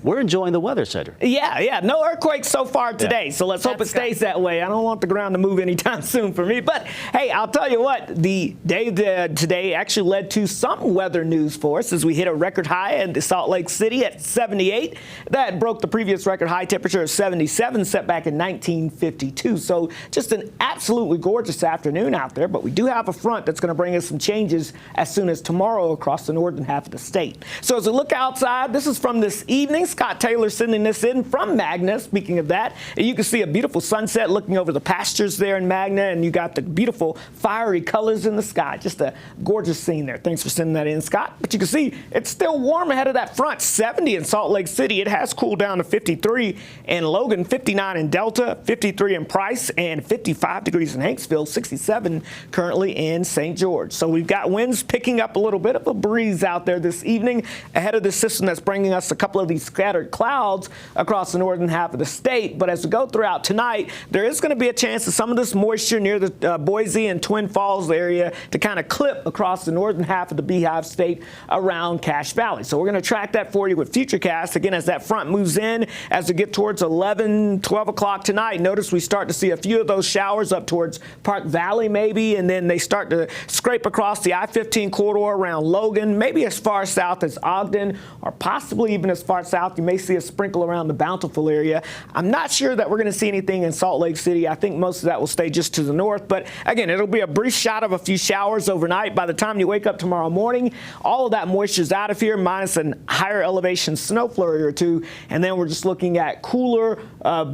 We're enjoying the weather, Cedric. Yeah. No earthquakes so far today, so let's hope it stays that way. I don't want the ground to move anytime soon for me. But, hey, I'll tell you what, the day today actually led to some weather news for us as we hit a record high in Salt Lake City at 78. That broke the previous record high temperature of 77 set back in 1952. So just an absolutely gorgeous afternoon out there. But we do have a front that's going to bring us some changes as soon as tomorrow across the northern half of the state. So as we look outside, this is from this evening. Scott Taylor sending this in from Magna. Speaking of that, you can see a beautiful sunset looking over the pastures there in Magna, and you got the beautiful fiery colors in the sky. Just a gorgeous scene there. Thanks for sending that in, Scott. But you can see it's still warm ahead of that front. 70 in Salt Lake City. It has cooled down to 53 in Logan, 59 in Delta, 53 in Price, and 55 degrees in Hanksville, 67 currently in St. George. So we've got winds picking up a little bit of a breeze out there this evening ahead of the system that's bringing us a couple of these scattered clouds across the northern half of the state. But as we go throughout tonight, there is going to be a chance of some of this moisture near the Boise and Twin Falls area to kind of clip across the northern half of the Beehive State around Cache Valley. So we're going to track that for you with Futurecast. Again, as that front moves in, as we get towards 11, 12 o'clock tonight, notice we start to see a few of those showers up towards Park Valley maybe, and then they start to scrape across the I-15 corridor around Logan, maybe as far south as Ogden, or possibly even as far south. You may see a sprinkle around the Bountiful area. I'm not sure that we're going to see anything in Salt Lake City. I think most of that will stay just to the north. But again, it'll be a brief shot of a few showers overnight. By the time you wake up tomorrow morning, all of that moisture is out of here, minus a higher elevation snow flurry or two. And then we're just looking at cooler,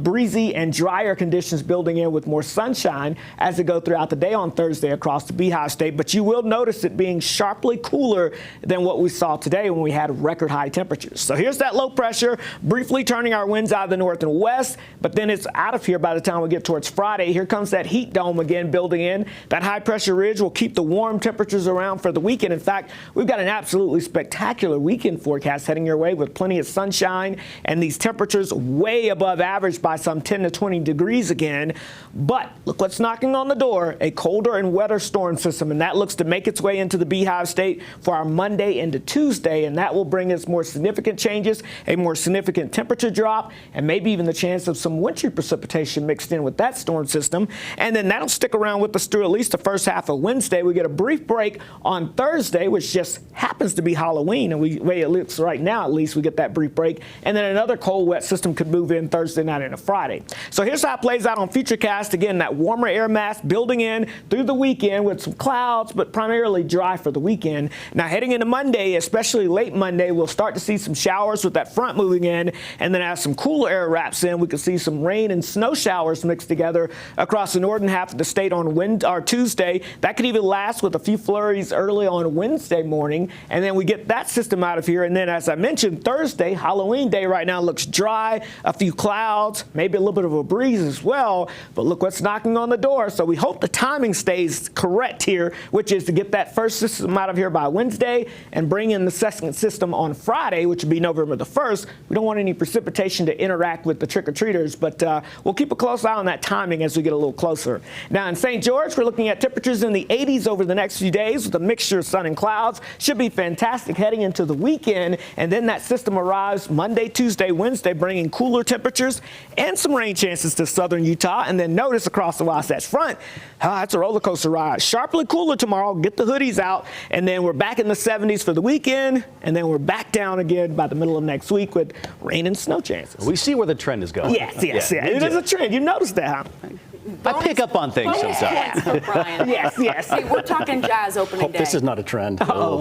breezy, and drier conditions building in with more sunshine as we go throughout the day on Thursday across the Beehive State. But you will notice it being sharply cooler than what we saw today when we had record high temperatures. So here's that low pressure, briefly turning our winds out of the north and west, but then it's out of here by the time we get towards Friday. Here comes that heat dome again building in. That high pressure ridge will keep the warm temperatures around for the weekend. In fact, we've got an absolutely spectacular weekend forecast heading your way with plenty of sunshine and these temperatures way above average by some 10 to 20 degrees again. But look what's knocking on the door, a colder and wetter storm system, and that looks to make its way into the Beehive State for our Monday into Tuesday, and that will bring us more significant changes, a more significant temperature drop, and maybe even the chance of some wintry precipitation mixed in with that storm system. And then that'll stick around with us through at least the first half of Wednesday. We get a brief break on Thursday, which just happens to be Halloween, and the way it looks right now, at least, we get that brief break. And then another cold, wet system could move in Thursday night into Friday. So here's how it plays out on Futurecast. Again, that warmer air mass building in through the weekend with some clouds, but primarily dry for the weekend. Now, heading into Monday, especially late Monday, we'll start to see some showers with that front moving in, and then as some cooler air wraps in, we can see some rain and snow showers mixed together across the northern half of the state on Tuesday. That could even last with a few flurries early on Wednesday morning, and then we get that system out of here. And then, as I mentioned, Thursday, Halloween day right now, looks dry, a few clouds, maybe a little bit of a breeze as well, but look what's knocking on the door. So we hope the timing stays correct here, which is to get that first system out of here by Wednesday and bring in the second system on Friday, which would be November the 1st. We don't want any precipitation to interact with the trick-or-treaters, but we'll keep a close eye on that timing as we get a little closer. Now in St. George, we're looking at temperatures in the 80s over the next few days with a mixture of sun and clouds. Should be fantastic heading into the weekend, and then that system arrives Monday, Tuesday, Wednesday, bringing cooler temperatures and some rain chances to southern Utah. And then notice across the Wasatch Front, it's a roller coaster ride. Sharply cooler tomorrow, get the hoodies out, and then we're back in the 70s for the weekend, and then we're back down again by the middle of next week with rain and snow chances. We see where the trend is going. Yes. It is a trend. You noticed that, huh? I pick up on things sometimes. Yes. Hey, we're talking Jazz opening Hope day. this is not a trend. Oh.